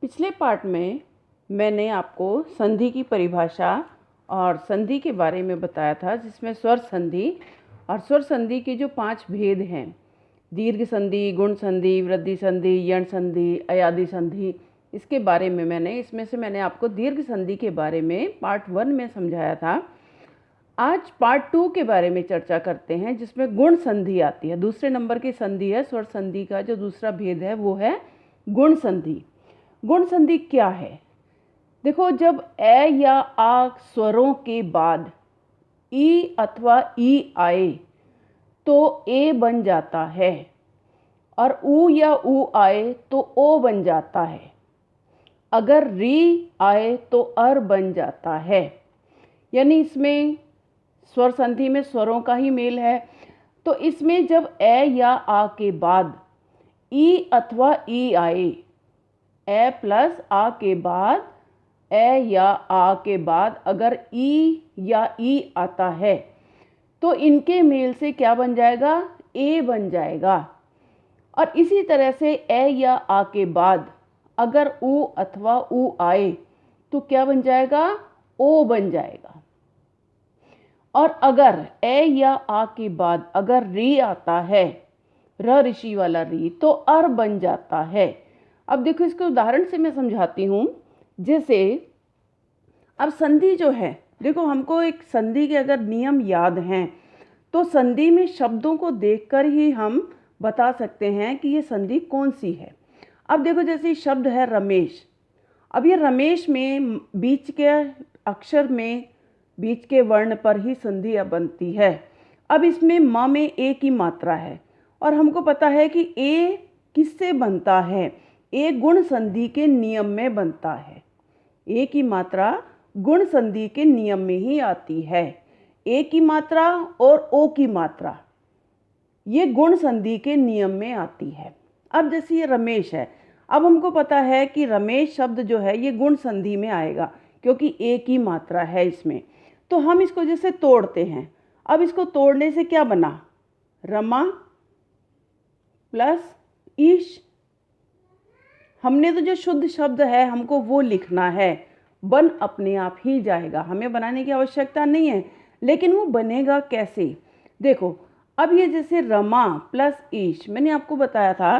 पिछले पार्ट में मैंने आपको संधि की परिभाषा और संधि के बारे में बताया था, जिसमें स्वर संधि और स्वर संधि के जो 5 भेद हैं, दीर्घ संधि, गुण संधि, वृद्धि संधि, यण संधि, अयादि संधि, इसके बारे में इसमें से मैंने आपको दीर्घ संधि के बारे में पार्ट 1 में समझाया था। आज पार्ट 2 के बारे में चर्चा करते हैं, जिसमें गुण संधि आती है। दूसरे नंबर की संधि है। स्वर संधि का जो दूसरा भेद है वो है गुण संधि। गुण संधि क्या है? देखो, जब ए या आ स्वरों के बाद ई अथवा ई आए तो ए बन जाता है, और ऊ या ऊ आए तो ओ बन जाता है। अगर री आए तो अर बन जाता है। यानी इसमें स्वर संधि में स्वरों का ही मेल है। तो इसमें जब ए या आ के बाद ई अथवा ई आए, ए प्लस आ के बाद, ए या आ के बाद अगर ई या ई आता है तो इनके मेल से क्या बन जाएगा? ए बन जाएगा। और इसी तरह से ए या आ के बाद अगर ऊ अथवा ऊ आए तो क्या बन जाएगा? ओ बन जाएगा। और अगर ए या आ के बाद अगर री आता है, र ऋषि वाला री, तो अर बन जाता है। अब देखो, इसके उदाहरण से मैं समझाती हूँ। जैसे अब संधि जो है, देखो हमको एक संधि के अगर नियम याद हैं तो संधि में शब्दों को देखकर ही हम बता सकते हैं कि ये संधि कौन सी है। अब देखो, जैसे शब्द है रमेश। अब ये रमेश में बीच के अक्षर में बीच के वर्ण पर ही संधि बनती है। अब इसमें म में ए की मात्रा है, और हमको पता है कि ए किससे बनता है? ए गुण संधि के नियम में बनता है। ए की मात्रा गुण संधि के नियम में ही आती है। ए की मात्रा और ओ की मात्रा ये गुण संधि के नियम में आती है। अब जैसे ये रमेश है, अब हमको पता है कि रमेश शब्द जो है ये गुण संधि में आएगा, क्योंकि ए की मात्रा है इसमें। तो हम इसको जैसे तोड़ते हैं। अब इसको तोड़ने से क्या बना? रमा प्लस ईश। हमने तो जो शुद्ध शब्द है हमको वो लिखना है, बन अपने आप ही जाएगा, हमें बनाने की आवश्यकता नहीं है। लेकिन वो बनेगा कैसे? देखो, अब ये जैसे रमा प्लस ईश, मैंने आपको बताया था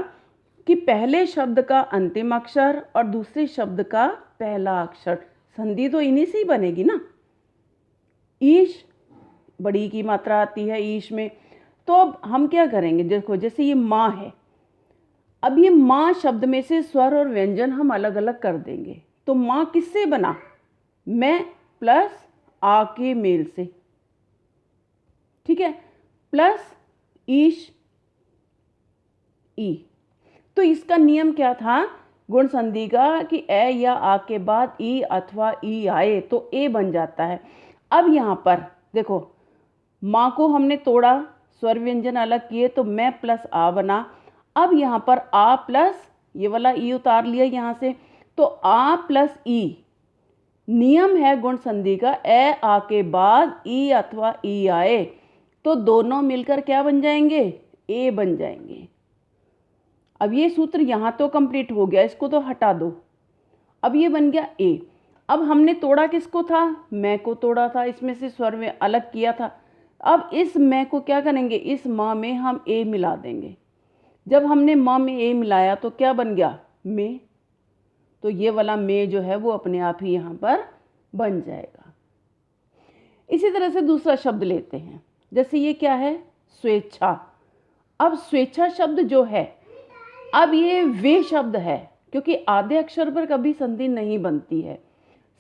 कि पहले शब्द का अंतिम अक्षर और दूसरे शब्द का पहला अक्षर, संधि तो इन्हीं से ही बनेगी ना। ईश बड़ी की मात्रा आती है ईश में। तो अब हम क्या करेंगे? देखो, जैसे ये माँ है, अब ये माँ शब्द में से स्वर और व्यंजन हम अलग अलग कर देंगे। तो माँ किससे बना? मैं प्लस आ के मेल से, ठीक है, प्लस ईश ई। तो इसका नियम क्या था गुण संधि का कि ए या आ के बाद ई अथवा ई आए तो ए बन जाता है। अब यहाँ पर देखो, माँ को हमने तोड़ा, स्वर व्यंजन अलग किए, तो मैं प्लस आ बना। अब यहाँ पर आ प्लस ये वाला ई उतार लिया यहाँ से, तो आ प्लस ई नियम है गुण संधि का। ए आ के बाद ई अथवा ई आए तो दोनों मिलकर क्या बन जाएंगे? ए बन जाएंगे। अब ये सूत्र यहाँ तो कंप्लीट हो गया, इसको तो हटा दो। अब ये बन गया ए। अब हमने तोड़ा किसको था? मैं को तोड़ा था, इसमें से स्वर में अलग किया था। अब इस मैं को क्या करेंगे? इस माँ में हम ए मिला देंगे। जब हमने माँ में ए मिलाया तो क्या बन गया? में। तो ये वाला में जो है वो अपने आप ही यहाँ पर बन जाएगा। इसी तरह से दूसरा शब्द लेते हैं। जैसे ये क्या है? स्वेच्छा। अब स्वेच्छा शब्द जो है, अब ये वे शब्द है, क्योंकि आधे अक्षर पर कभी संधि नहीं बनती है।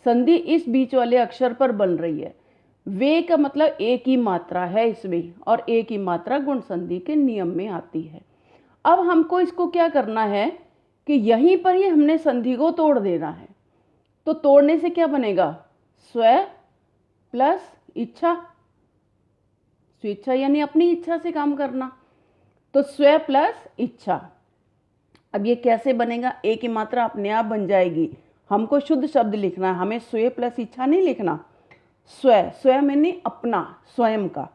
संधि इस बीच वाले अक्षर पर बन रही है। वे का मतलब ए की मात्रा है इसमें, और ए की मात्रा गुण संधि के नियम में आती है। अब हमको इसको क्या करना है कि यहीं पर ही हमने संधि को तोड़ देना है। तो तोड़ने से क्या बनेगा? स्व प्लस इच्छा। स्वेच्छा यानी अपनी इच्छा से काम करना, तो स्व प्लस इच्छा। अब ये कैसे बनेगा? ए की मात्रा अपने आप बन जाएगी। हमको शुद्ध शब्द लिखना है, हमें स्व प्लस इच्छा नहीं लिखना। स्व, स्व मैंने अपना, स्वयं का।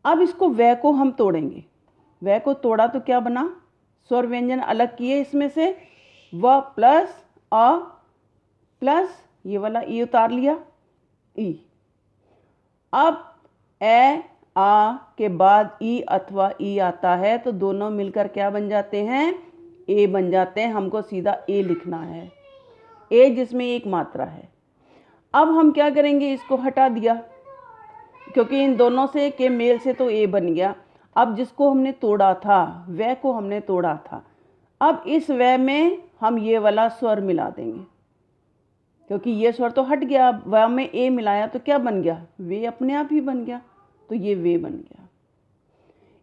अब इसको वह को हम तोड़ेंगे। वह को तोड़ा तो क्या बना? स्वर व्यंजन अलग किए इसमें से, व प्लस अ प्लस ये वाला ई उतार लिया ई। अब ए आ के बाद ई अथवा ई आता है तो दोनों मिलकर क्या बन जाते हैं, ए बन जाते हैं। हमको सीधा ए लिखना है, ए जिसमें एक मात्रा है। अब हम क्या करेंगे, इसको हटा दिया क्योंकि इन दोनों से के मेल से तो ए बन गया। अब जिसको हमने तोड़ा था वह को हमने तोड़ा था, अब इस वह में हम ये वाला स्वर मिला देंगे क्योंकि ये स्वर तो हट गया। वह में ए मिलाया तो क्या बन गया, वे अपने आप ही बन गया, तो ये वे बन गया।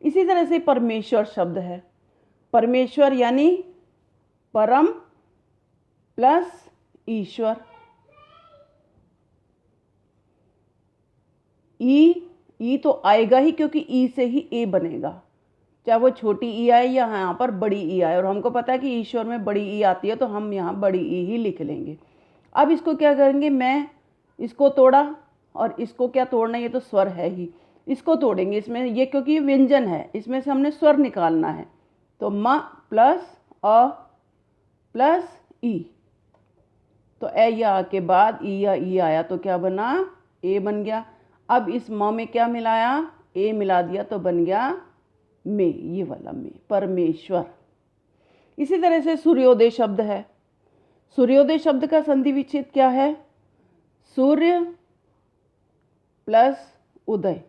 इसी तरह से परमेश्वर शब्द है, परमेश्वर यानी परम प्लस ईश्वर। ई तो आएगा ही क्योंकि ई से ही ए बनेगा, चाहे वो छोटी ई आए या यहाँ पर बड़ी ई आए। और हमको पता है कि ईश्वर में बड़ी ई आती है तो हम यहाँ बड़ी ई ही लिख लेंगे। अब इसको क्या करेंगे, मैं इसको तोड़ा और इसको क्या तोड़ना, ये तो स्वर है ही, इसको तोड़ेंगे इसमें, ये क्योंकि व्यंजन है इसमें से हमने स्वर निकालना है। तो म प्लस अ प्लस ई, तो ए या के बाद ई या ई आया तो क्या बना, ए बन गया। अब इस म में क्या मिलाया, ए मिला दिया तो बन गया में, ये वाला में, परमेश्वर। इसी तरह से सूर्योदय शब्द है, सूर्योदय शब्द का संधि विच्छेद क्या है, सूर्य प्लस उदय।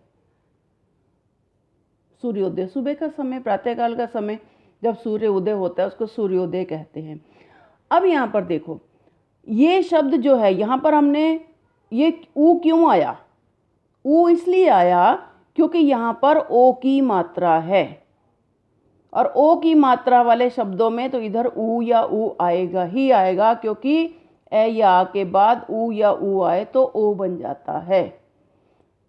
सूर्योदय सुबह का समय, प्रातःकाल का समय जब सूर्य उदय होता है उसको सूर्योदय कहते हैं। अब यहाँ पर देखो ये शब्द जो है, यहाँ पर हमने ये ऊ क्यों आया, ऊ इसलिए आया क्योंकि यहाँ पर ओ की मात्रा है, और ओ की मात्रा वाले शब्दों में तो इधर ऊ या ऊ आएगा ही आएगा, क्योंकि ए या आ के बाद ऊ या ऊ आए तो ओ बन जाता है।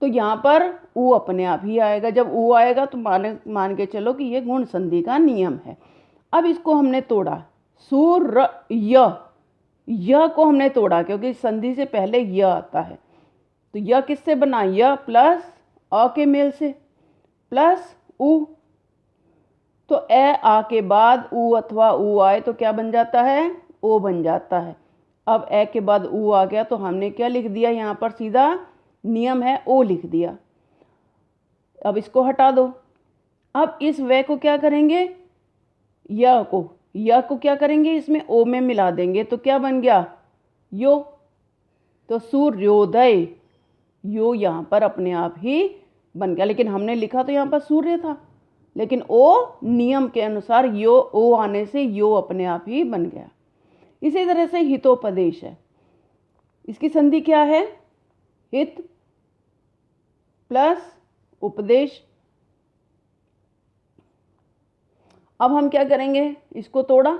तो यहाँ पर ऊ अपने आप ही आएगा, जब ऊ आएगा तो मान के चलो कि ये गुण संधि का नियम है। अब इसको हमने तोड़ा, सूर य को हमने तोड़ा क्योंकि संधि से पहले य आता है, तो य किससे बना, य प्लस अ के मेल से प्लस ऊ। तो ए आ के बाद ऊ अथवा ऊ आए तो क्या बन जाता है, ओ बन जाता है। अब ए के बाद ऊ आ गया तो हमने क्या लिख दिया, यहाँ पर सीधा नियम है ओ लिख दिया। अब इसको हटा दो। अब इस वे को क्या करेंगे, य को क्या करेंगे, इसमें ओ में मिला देंगे तो क्या बन गया, यो। तो सूर्योदय, यो यहाँ पर अपने आप ही बन गया, लेकिन हमने लिखा तो यहाँ पर सूर्य था, लेकिन ओ नियम के अनुसार यो ओ आने से यो अपने आप ही बन गया। इसी तरह से हितोपदेश है, इसकी संधि क्या है, हित प्लस उपदेश। अब हम क्या करेंगे, इसको तोड़ा,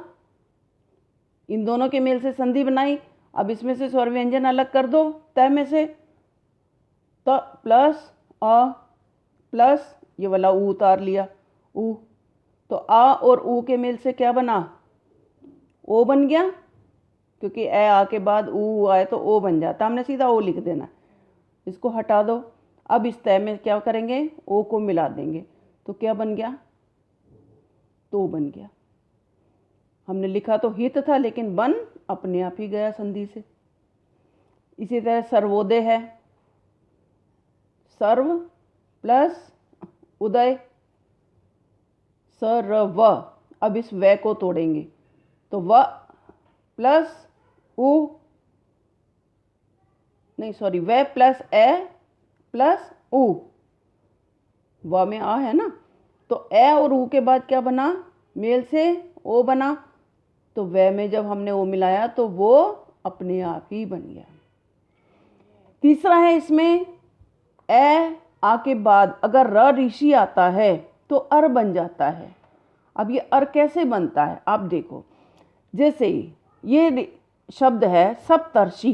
इन दोनों के मेल से संधि बनाई। अब इसमें से स्वर व्यंजन अलग कर दो, तय में से तो प्लस अ प्लस ये वाला ऊ उतार लिया ऊ, तो आ और ऊ के मेल से क्या बना, ओ बन गया, क्योंकि ए आ के बाद ऊ आए तो ओ बन जाता, हमने सीधा ओ लिख देना। इसको हटा दो। अब इस तय में क्या करेंगे, ओ को मिला देंगे तो क्या बन गया, तो बन गया। हमने लिखा तो हित था लेकिन बन अपने आप ही गया संधि से। इसी तरह सर्वोदय है, सर्व प्लस उदय, सर्व। अब इस व को तोड़ेंगे तो व प्लस उ, नहीं सॉरी, व प्लस ए प्लस उ, व में आ है ना, तो ए और ऊ के बाद क्या बना, मेल से ओ बना, तो व में जब हमने ओ मिलाया तो वो अपने आप ही बन गया। तीसरा है इसमें ए आ के बाद अगर र ऋषि आता है तो अर बन जाता है। अब ये अर कैसे बनता है, आप देखो, जैसे ये शब्द है सप्तर्षि,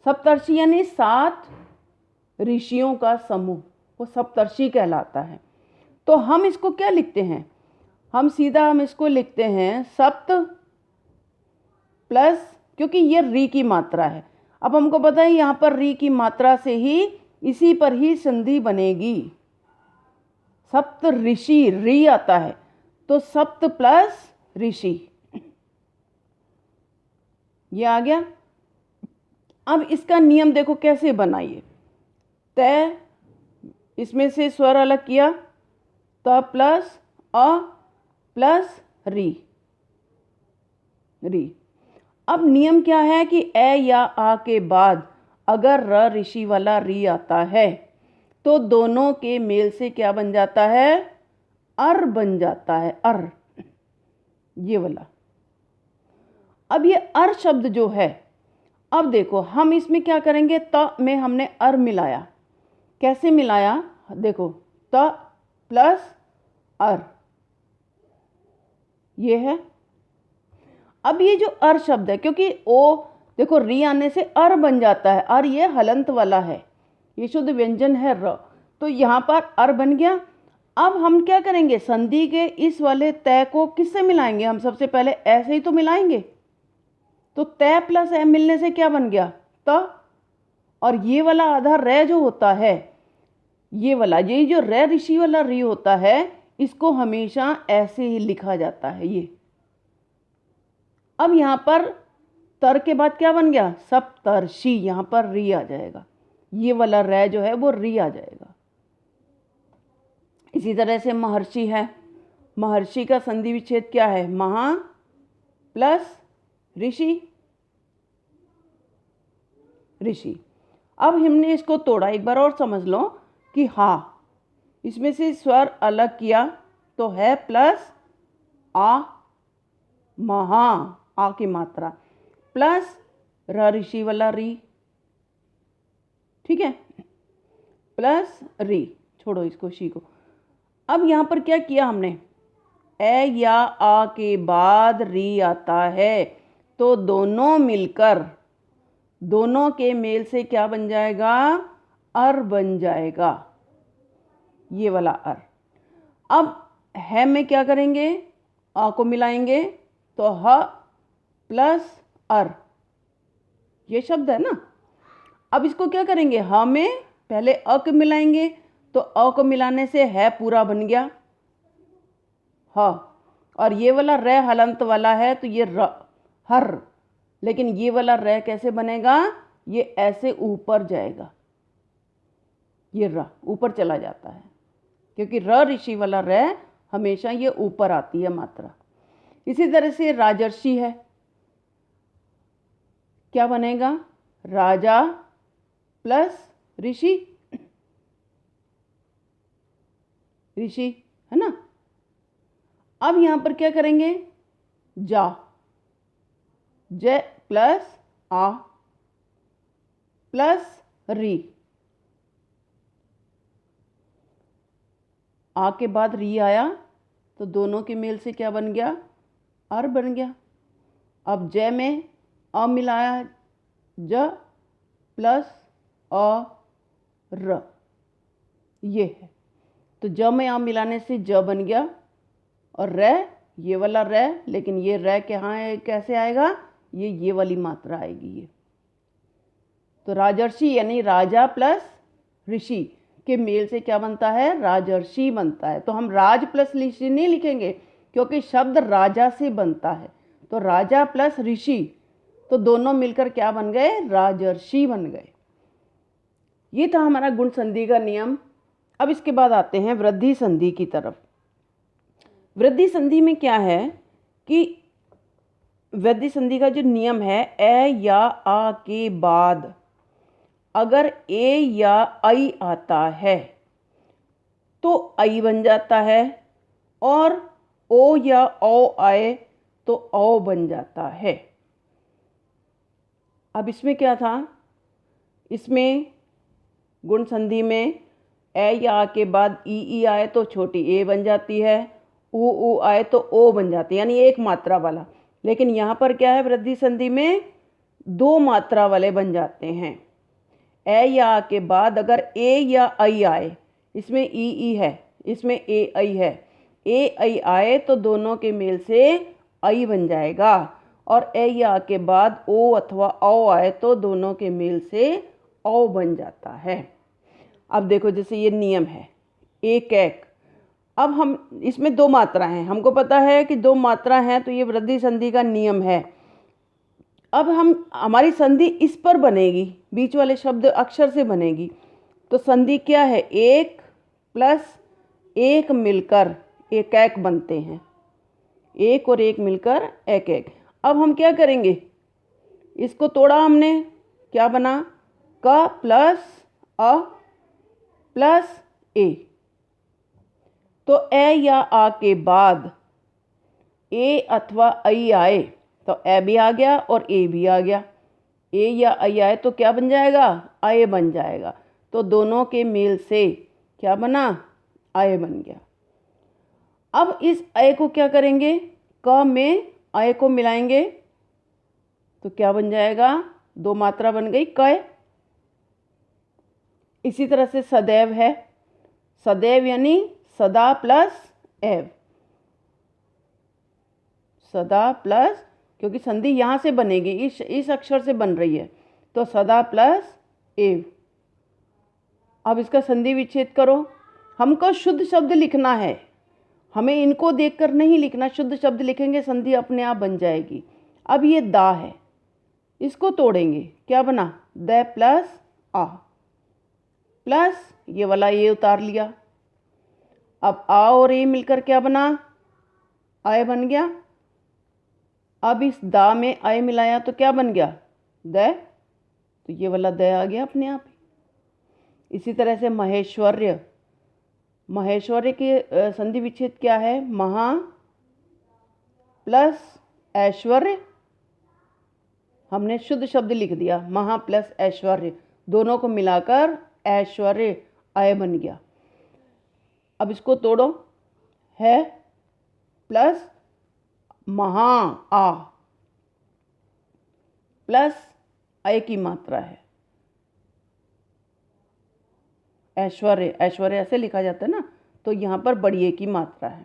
सप्तर्षि यानी 7 ऋषियों का समूह, वो सप्तर्षि कहलाता है। तो हम इसको क्या लिखते हैं, हम इसको लिखते हैं सप्त प्लस, क्योंकि ये री की मात्रा है। अब हमको पता है यहाँ पर री की मात्रा से ही इसी पर ही संधि बनेगी। सप्त ऋषि री आता है तो सप्त प्लस ऋषि, ये आ गया। अब इसका नियम देखो कैसे बनाइए। तय, इसमें से स्वर अलग किया, त प्लस अ प्लस री, री। अब नियम क्या है कि ए या आ के बाद अगर र ऋषि वाला री आता है तो दोनों के मेल से क्या बन जाता है, अर बन जाता है, अर, ये वाला। अब ये अर शब्द जो है, अब देखो हम इसमें क्या करेंगे, त में हमने अर मिलाया। कैसे मिलाया, देखो त प्लस अर, ये है। अब ये जो अर शब्द है, क्योंकि ओ देखो री आने से अर बन जाता है, अर ये हलंत वाला है, ये शुद्ध व्यंजन है र, तो यहाँ पर अर बन गया। अब हम क्या करेंगे, संधि के इस वाले तय को किससे मिलाएंगे, हम सबसे पहले ऐसे ही तो मिलाएंगे। तो तय प्लस ए मिलने से क्या बन गया, त। और ये वाला आधा रे जो होता है, ये वाला, ये जो रे ऋषि वाला री होता है, इसको हमेशा ऐसे ही लिखा जाता है, ये। अब यहां पर तर के बाद क्या बन गया, सप्तर्षि, यहां पर री आ जाएगा, ये वाला रे जो है वो री आ जाएगा। इसी तरह से महर्षि है, महर्षि का संधि विच्छेद क्या है, महा प्लस ऋषि, ऋषि। अब हमने इसको तोड़ा, एक बार और समझ लो कि हा, इसमें से स्वर अलग किया तो है प्लस आ, महा, आ की मात्रा, प्लस र ऋषि वाला री, ठीक है, प्लस री, छोड़ो इसको, शी को। अब यहां पर क्या किया हमने, ए या आ के बाद री आता है तो दोनों मिलकर, दोनों के मेल से क्या बन जाएगा, अर बन जाएगा, ये वाला अर। अब है में क्या करेंगे, आ को मिलाएंगे तो ह प्लस अर, ये शब्द है ना। अब इसको क्या करेंगे, ह में पहले अ को मिलाएंगे तो अ को मिलाने से है पूरा बन गया ह, और ये वाला रे हलंत वाला है तो ये र, हर। लेकिन ये वाला रे कैसे बनेगा, ये ऐसे ऊपर जाएगा, ये र ऊपर चला जाता है, क्योंकि र ऋषि वाला रे हमेशा ये ऊपर आती है मात्रा। इसी तरह से राजर्षि है, क्या बनेगा, राजा प्लस ऋषि, ऋषि है ना। अब यहां पर क्या करेंगे, जा, जय प्लस आ प्लस री, आ के बाद री आया तो दोनों के मेल से क्या बन गया, अर बन गया। अब जय में अ मिलाया, ज प्लस अ र, ये है, तो ज में आ मिलाने से ज बन गया, और रे, ये वाला रे, लेकिन ये रे कहाँ है, कैसे आएगा, ये वाली मात्रा आएगी, ये। तो राजर्षि यानी राजा प्लस ऋषि के मेल से क्या बनता है, राजर्षि बनता है। तो हम राज प्लस ऋषि नहीं लिखेंगे, क्योंकि शब्द राजा से बनता है, तो राजा प्लस ऋषि, तो दोनों मिलकर क्या बन गए, राजर्षि बन गए। ये था हमारा गुण संधि का नियम। अब इसके बाद आते हैं वृद्धि संधि की तरफ। वृद्धि संधि में क्या है कि वृद्धि संधि का जो नियम है, ए या आ के बाद अगर ए या आई आता है तो आई बन जाता है, और ओ या औ आए तो औ बन जाता है। अब इसमें क्या था, इसमें गुण संधि में ए या आ के बाद ई आए तो छोटी ए बन जाती है, ऊ आए तो ओ बन जाती है, यानी एक मात्रा वाला। लेकिन यहाँ पर क्या है, वृद्धि संधि में दो मात्रा वाले बन जाते हैं। ए या आ के बाद अगर ए या आई आए, इसमें ई है, इसमें ए आई आए तो दोनों के मेल से आई बन जाएगा, और ए या आ के बाद ओ अथवा औ आए तो दोनों के मेल से औ बन जाता है। अब देखो जैसे ये नियम है, एक एक, अब हम इसमें दो मात्रा हैं, हमको पता है कि दो मात्रा हैं, तो ये वृद्धि संधि का नियम है। अब हमारी संधि इस पर बनेगी, बीच वाले शब्द अक्षर से बनेगी। तो संधि क्या है, एक प्लस एक मिलकर एक एक बनते हैं, एक और एक मिलकर एक एक। अब हम क्या करेंगे, इसको तोड़ा हमने, क्या बना, क प्लस अ प्लस ए। तो ए या आ के बाद ए अथवा आई आए तो ए भी आ गया और ए भी आ गया। ए या आई आए तो क्या बन जाएगा, आए बन जाएगा। तो दोनों के मेल से क्या बना, आए बन गया। अब इस आए को क्या करेंगे, क में आए को मिलाएंगे तो क्या बन जाएगा, दो मात्रा बन गई क। इसी तरह से सदैव है, सदैव यानी सदा प्लस एव, सदा प्लस, क्योंकि संधि यहाँ से बनेगी, इस अक्षर से बन रही है, तो सदा प्लस एव। अब इसका संधि विच्छेद करो। हमको शुद्ध शब्द लिखना है, हमें इनको देखकर नहीं लिखना, शुद्ध शब्द लिखेंगे संधि अपने आप बन जाएगी। अब ये दा है, इसको तोड़ेंगे, क्या बना, द प्लस आ, प्लस ये वाला ये उतार लिया। अब आ और ए मिलकर क्या बना, आए बन गया। अब इस दा में आए मिलाया तो क्या बन गया, द, तो ये वाला द आ गया अपने आप ही। इसी तरह से महेश्वर्य, महेश्वर्य की संधि विच्छेद क्या है, महा प्लस ऐश्वर्य, हमने शुद्ध शब्द लिख दिया, महा प्लस ऐश्वर्य, दोनों को मिलाकर ऐश्वर्य आय बन गया। अब इसको तोड़ो, है प्लस महा आ प्लस आय की मात्रा है ऐश्वर्य, ऐश्वर्य ऐसे लिखा जाता है ना, तो यहाँ पर बड़ी ए की मात्रा है।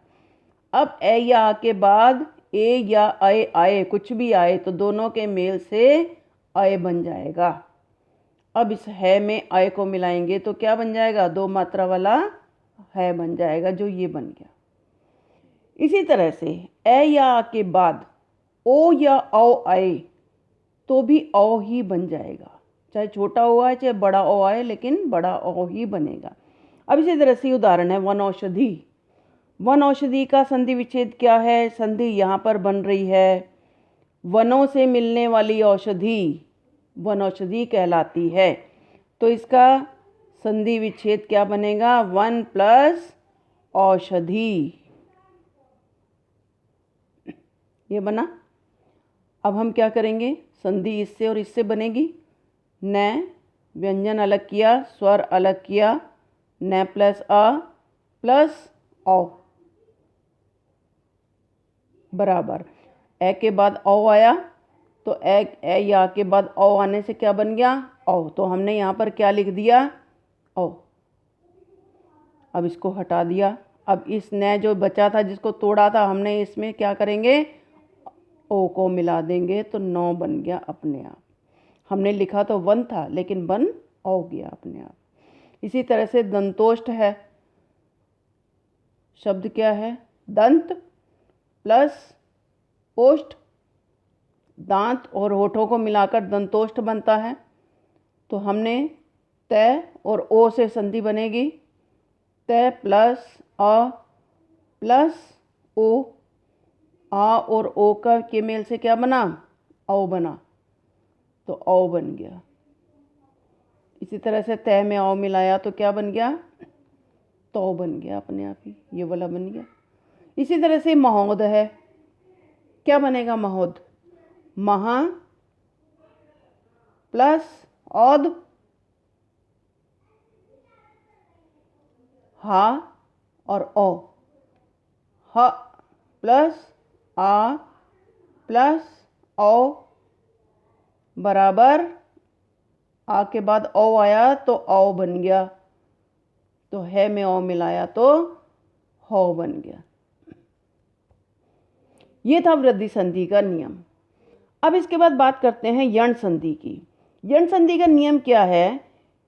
अब ए या आ के बाद ए या आए आए, कुछ भी आए तो दोनों के मेल से आए बन जाएगा। अब इस है में आए को मिलाएंगे तो क्या बन जाएगा, दो मात्रा वाला है बन जाएगा, जो ये बन गया। इसी तरह से ए या आ के बाद ओ या औ आए तो भी औ ही बन जाएगा, चाहे छोटा ओ आए चाहे बड़ा ओ आए, लेकिन बड़ा ओ ही बनेगा। अब इसी तरह से उदाहरण है वन औषधि। वन औषधि का संधि विच्छेद क्या है, संधि यहाँ पर बन रही है, वनों से मिलने वाली औषधि वन औषधि कहलाती है। तो इसका संधि विच्छेद क्या बनेगा, वन प्लस औषधि, ये बना। अब हम क्या करेंगे, संधि इससे और इससे बनेगी, न व्यंजन अलग किया, स्वर अलग किया, न प्लस आ प्लस औ बराबर ए के बाद औ आया तो ए या के बाद औ आने से क्या बन गया, औ। तो हमने यहाँ पर क्या लिख दिया, औ। अब इसको हटा दिया। अब इस न जो बचा था जिसको तोड़ा था हमने, इसमें क्या करेंगे, ओ को मिला देंगे तो नौ बन गया अपने आप। हमने लिखा तो वन था लेकिन बन औ गया अपने आप। इसी तरह से दंतोष्ठ है, शब्द क्या है, दंत प्लस ओष्ठ, दांत और होठों को मिलाकर दंतोष्ठ बनता है। तो हमने तय और ओ से संधि बनेगी, तय प्लस अ प्लस ओ, आ और ओ का के मेल से क्या बना, औ बना, तो औ बन गया। इसी तरह से तय में औ मिलाया तो क्या बन गया, तो बन गया अपने आप ही, ये वाला बन गया। इसी तरह से महोद है, क्या बनेगा महोद, महा प्लस औद, हा और ओ, ह प्लस आ प्लस औ बराबर आ के बाद औ आया तो औ बन गया, तो है में औ मिलाया तो हौ बन गया। ये था वृद्धि संधि का नियम। अब इसके बाद बात करते हैं यण संधि की। यण संधि का नियम क्या है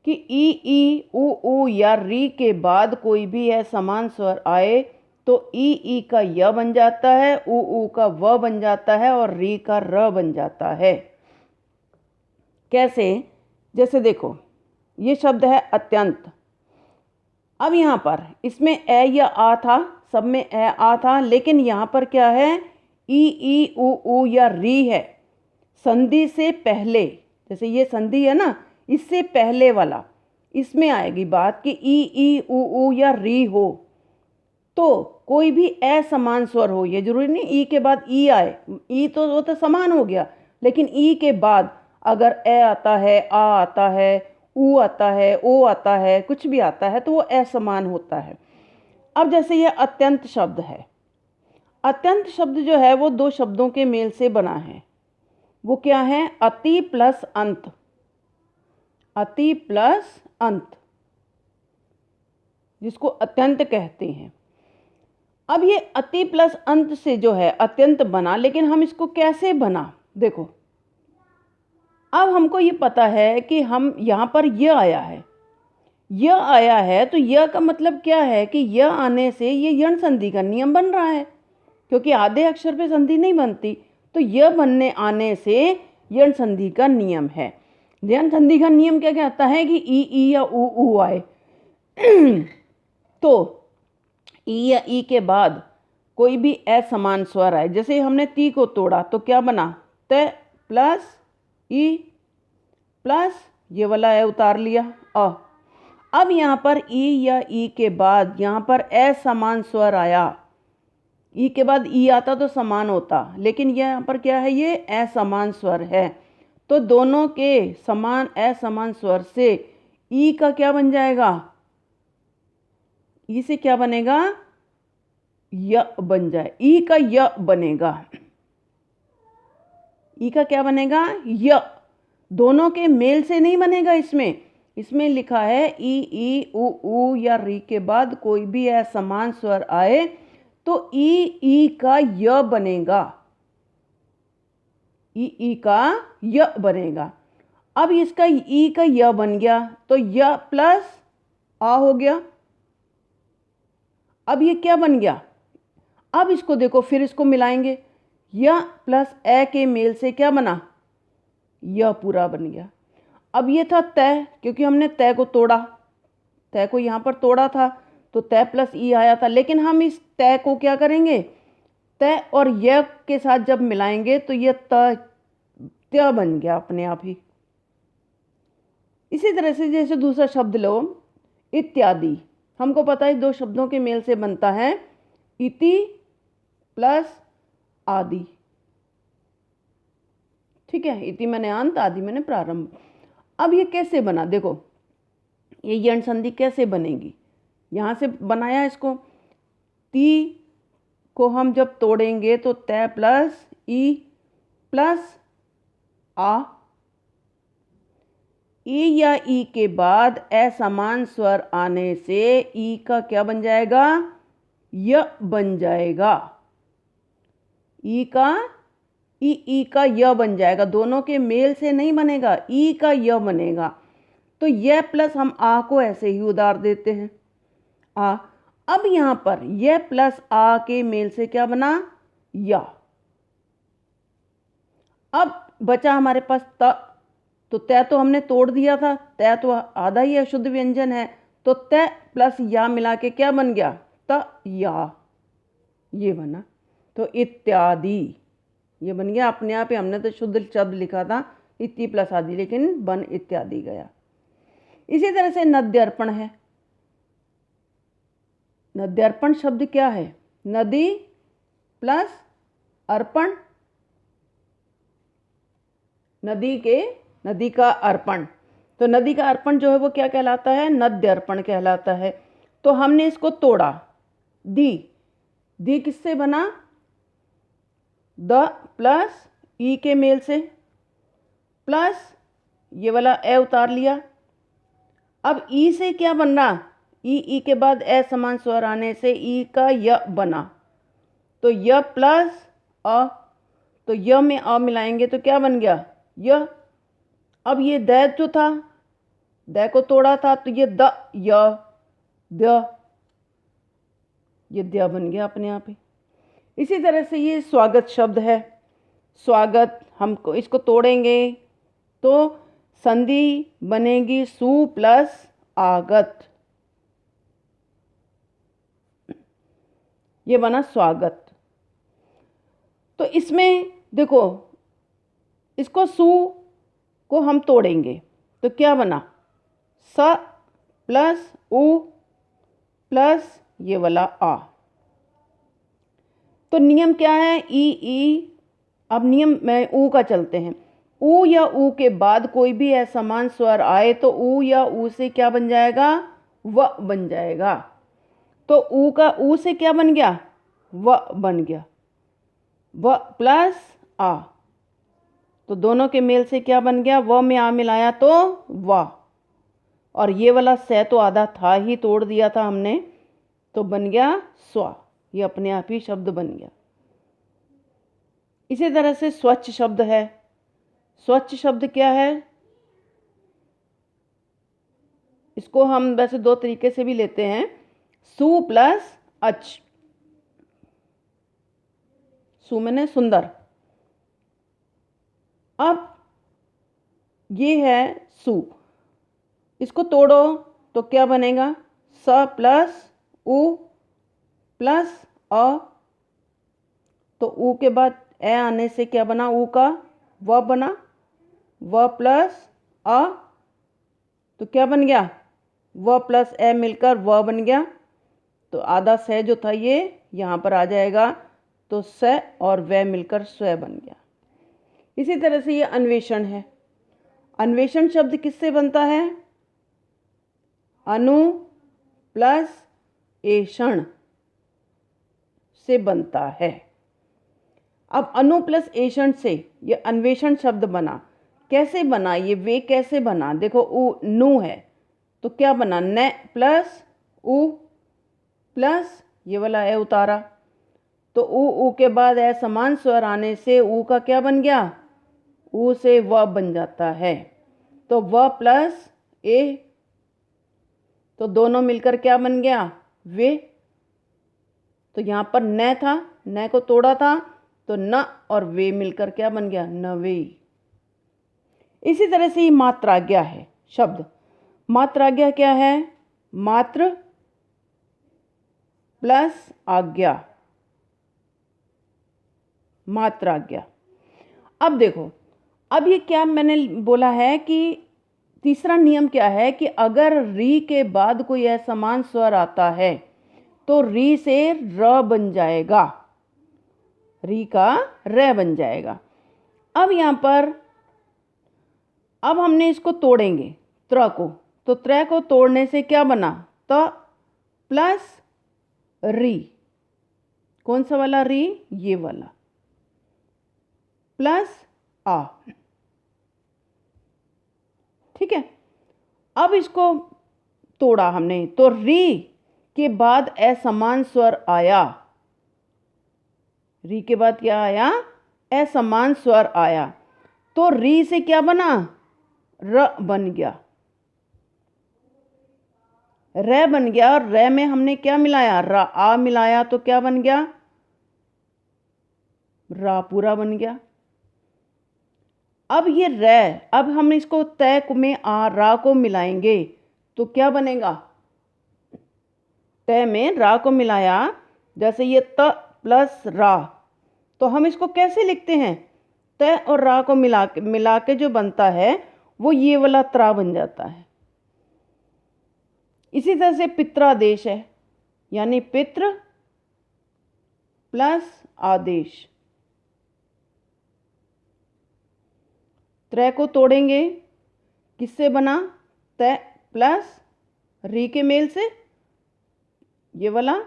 कि ई उ ऊ या री के बाद कोई भी समान स्वर आए तो ई का य बन जाता है, उ का व बन जाता है और री का र बन जाता है। कैसे? जैसे देखो, ये शब्द है अत्यंत। अब यहाँ पर इसमें ए या आ था, सब में ए आ था, लेकिन यहाँ पर क्या है? ई ऊ या री है। संधि से पहले, जैसे ये संधि है ना, इससे पहले वाला, इसमें आएगी बात कि ई ऊ या री हो। तो कोई भी असमान स्वर हो, ये जरूरी नहीं ई के बाद ई आए, ई तो वो तो समान हो गया, लेकिन ई के बाद अगर ए आता है, आ आता है, ऊ आता है, ओ आता है, कुछ भी आता है, तो वो असमान होता है। अब जैसे ये अत्यंत शब्द है, अत्यंत शब्द जो है वो दो शब्दों के मेल से बना है। वो क्या है? अति प्लस अंत। अति प्लस अंत, जिसको अत्यंत कहते हैं। अब ये अति प्लस अंत से जो है अत्यंत बना, लेकिन हम इसको कैसे बना? देखो, अब हमको ये पता है कि हम यहाँ पर य आया है, य आया है, तो य का मतलब क्या है कि य आने से ये यण संधि का नियम बन रहा है, क्योंकि आधे अक्षर पे संधि नहीं बनती, तो य बनने आने से यण संधि का नियम है। यण संधि का नियम क्या कहता है कि ई या ऊ आए। तो ई या ई के बाद कोई भी असमान स्वर आए, जैसे हमने ती को तोड़ा तो क्या बना? त प्लस ई प्लस ये वाला है उतार लिया अ। अब यहाँ पर ई या ई के बाद यहाँ पर असमान स्वर आया, ई के बाद ई आता तो समान होता, लेकिन यहाँ पर क्या है? ये असमान स्वर है, तो दोनों के समान असमान स्वर से ई का क्या बन जाएगा? ई से क्या बनेगा? य बन जाए, ई का य बनेगा। ई का क्या बनेगा? य। दोनों के मेल से नहीं बनेगा। इसमें लिखा है ई ऊ या री के बाद कोई भी असमान स्वर आए तो ई का य बनेगा, ई का य बनेगा। अब इसका ई का य बन गया तो य प्लस आ हो गया। अब ये क्या बन गया? अब इसको देखो, फिर इसको मिलाएंगे, य प्लस ए के मेल से क्या बना? य पूरा बन गया। अब ये था तय, क्योंकि हमने तय को तोड़ा, तय को यहाँ पर तोड़ा था, तो तय प्लस ई आया था, लेकिन हम इस तय को क्या करेंगे? तय और य के साथ जब मिलाएंगे तो ये त्य बन गया अपने आप ही। इसी तरह से जैसे दूसरा शब्द लो, इत्यादि, हमको पता है दो शब्दों के मेल से बनता है इति प्लस आदि। ठीक है, इति मैंने अंत, आदि मैंने प्रारंभ। अब ये कैसे बना? देखो, ये यण संधि कैसे बनेगी? यहाँ से बनाया इसको, ती को हम जब तोड़ेंगे तो तय प्लस ई प्लस आ। ई या ई के बाद असमान स्वर आने से ई का क्या बन जाएगा? य बन जाएगा। ई का य बन जाएगा, दोनों के मेल से नहीं बनेगा, ई का य बनेगा। तो य प्लस हम आ को ऐसे ही उतार देते हैं, आ। अब यहां पर य प्लस आ के मेल से क्या बना? या। अब बचा हमारे पास त, तो तय तो हमने तोड़ दिया था, तय तो आधा ही अशुद्ध व्यंजन है, तो तय प्लस या मिला के क्या बन गया? त या, ये बना। तो इत्यादि ये बन गया अपने आप ही। हमने तो शुद्ध शब्द लिखा था इति प्लस आदि, लेकिन बन इत्यादि गया। इसी तरह से नद्यर्पण है। नद्यर्पण शब्द क्या है? नदी प्लस अर्पण, नदी का अर्पण, तो नदी का अर्पण जो है वो क्या कहलाता है? नद्यर्पण कहलाता है। तो हमने इसको तोड़ा, दी किससे बना? द प्लस ई के मेल से, प्लस ये वाला ए उतार लिया। अब ई से क्या बन रहा? ई के बाद असमान स्वर आने से ई का य बना, तो य प्लस अ, तो य में अ मिलाएंगे तो क्या बन गया? य। अब ये द जो था, द को तोड़ा था, तो ये द य द, ये द बन गया अपने आप ही। इसी तरह से ये स्वागत शब्द है। स्वागत, हमको इसको तोड़ेंगे तो संधि बनेगी सु प्लस आगत, ये बना स्वागत। तो इसमें देखो, इसको सु को हम तोड़ेंगे तो क्या बना, स प्लस उ प्लस ये वाला आ। तो नियम क्या है, ई। अब नियम में ऊ का चलते हैं। ऊ या ऊ के बाद कोई भी असमान स्वर आए तो ऊ या ऊ से क्या बन जाएगा, व बन जाएगा। तो ऊ का ऊ से क्या बन गया, व बन गया, व प्लस आ। तो दोनों के मेल से क्या बन गया, व में आ मिलाया तो वा। और ये वाला से तो आधा था ही, तोड़ दिया था हमने, तो बन गया स्वा। ये अपने आप ही शब्द बन गया। इसी तरह से स्वच्छ शब्द है। स्वच्छ शब्द क्या है, इसको हम वैसे दो तरीके से भी लेते हैं, सु प्लस अच। सु मैंने सुंदर। अब ये है सु, इसको तोड़ो तो क्या बनेगा, स प्लस उ प्लस अ। तो ऊ के बाद ए आने से क्या बना, ऊ का व बना, व प्लस अ। तो क्या बन गया, व प्लस ए मिलकर व बन गया। तो आधा से जो था ये यहाँ पर आ जाएगा, तो स और व मिलकर स्व बन गया। इसी तरह से ये अन्वेषण है। अन्वेषण शब्द किससे बनता है, अनु प्लस एषण से बनता है। अब अनु प्लस एषण से ये अन्वेषण शब्द बना। कैसे बना, ये वे कैसे बना, देखो उ नु है तो क्या बना, न प्लस उ प्लस ये वाला है उतारा। तो उ के बाद है समान स्वर आने से उ का क्या बन गया, उ से व बन जाता है। तो व प्लस ए, तो दोनों मिलकर क्या बन गया, वे। तो यहाँ पर न था, न को तोड़ा था तो न और वे मिलकर क्या बन गया, नवे। इसी तरह से ये मात्राज्ञा है शब्द। मात्राज्ञा क्या है, मात्र प्लस आज्ञा, मात्राज्ञा। अब देखो, अब ये क्या मैंने बोला है कि तीसरा नियम क्या है कि अगर री के बाद कोई असमान स्वर आता है तो री से र बन जाएगा, री का र बन जाएगा। अब यहाँ पर अब हमने इसको तोड़ेंगे त्र को, तो त्र को तोड़ने से क्या बना, त प्लस री। कौन सा वाला री, ये वाला, प्लस आ। ठीक है। अब इसको तोड़ा हमने तो री के बाद असमान स्वर आया, री के बाद क्या आया, असमान स्वर आया। तो री से क्या बना, र बन गया, र बन गया। और र में हमने क्या मिलाया, रा आ मिलाया तो क्या बन गया, रा पूरा बन गया। अब ये र, अब हम इसको तय में आ रा को मिलाएंगे तो क्या बनेगा, तय में रा को मिलाया, जैसे ये त प्लस रा, तो हम इसको कैसे लिखते हैं, तय और रा को मिला के जो बनता है वो ये वाला त्रा बन जाता है। इसी तरह से पित्रादेश है, यानी पितृ प्लस आदेश। त्रय को तोड़ेंगे, किससे बना, तय प्लस री के मेल से, ये वाला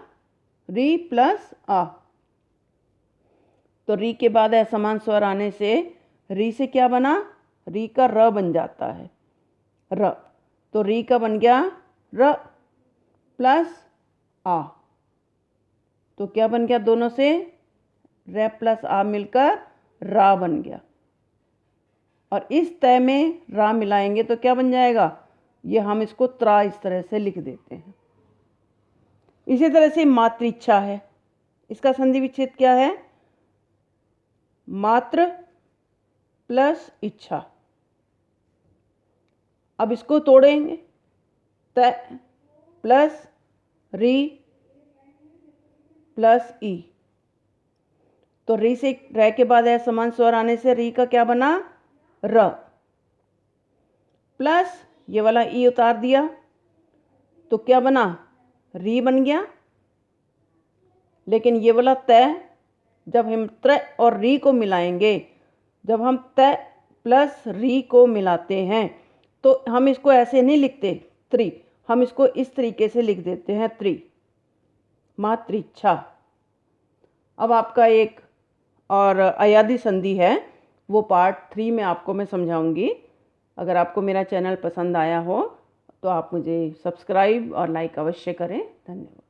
री प्लस आ। तो री के बाद असमान स्वर आने से री से क्या बना, री का र बन जाता है, र। तो री का बन गया र प्लस आ। तो क्या बन गया, दोनों से र प्लस आ मिलकर रा बन गया। और इस तय में रा मिलाएंगे तो क्या बन जाएगा, ये हम इसको त्रा इस तरह से लिख देते हैं। इसी तरह से मातृइच्छा है, इसका संधि विच्छेद क्या है, मात्र प्लस इच्छा। अब इसको तोड़ेंगे, त प्लस री प्लस ई। तो री से र के बाद समान स्वर आने से री का क्या बना, र, प्लस ये वाला ई उतार दिया तो क्या बना, री बन गया। लेकिन ये वाला त जब हम त्र और री को मिलाएंगे, जब हम त प्लस री को मिलाते हैं तो हम इसको ऐसे नहीं लिखते त्रि, हम इसको इस तरीके से लिख देते हैं त्रि, मातृच्छा। अब आपका एक और अयादी संधि है, वो पार्ट 3 में आपको मैं समझाऊंगी। अगर आपको मेरा चैनल पसंद आया हो तो आप मुझे सब्सक्राइब और लाइक अवश्य करें। धन्यवाद।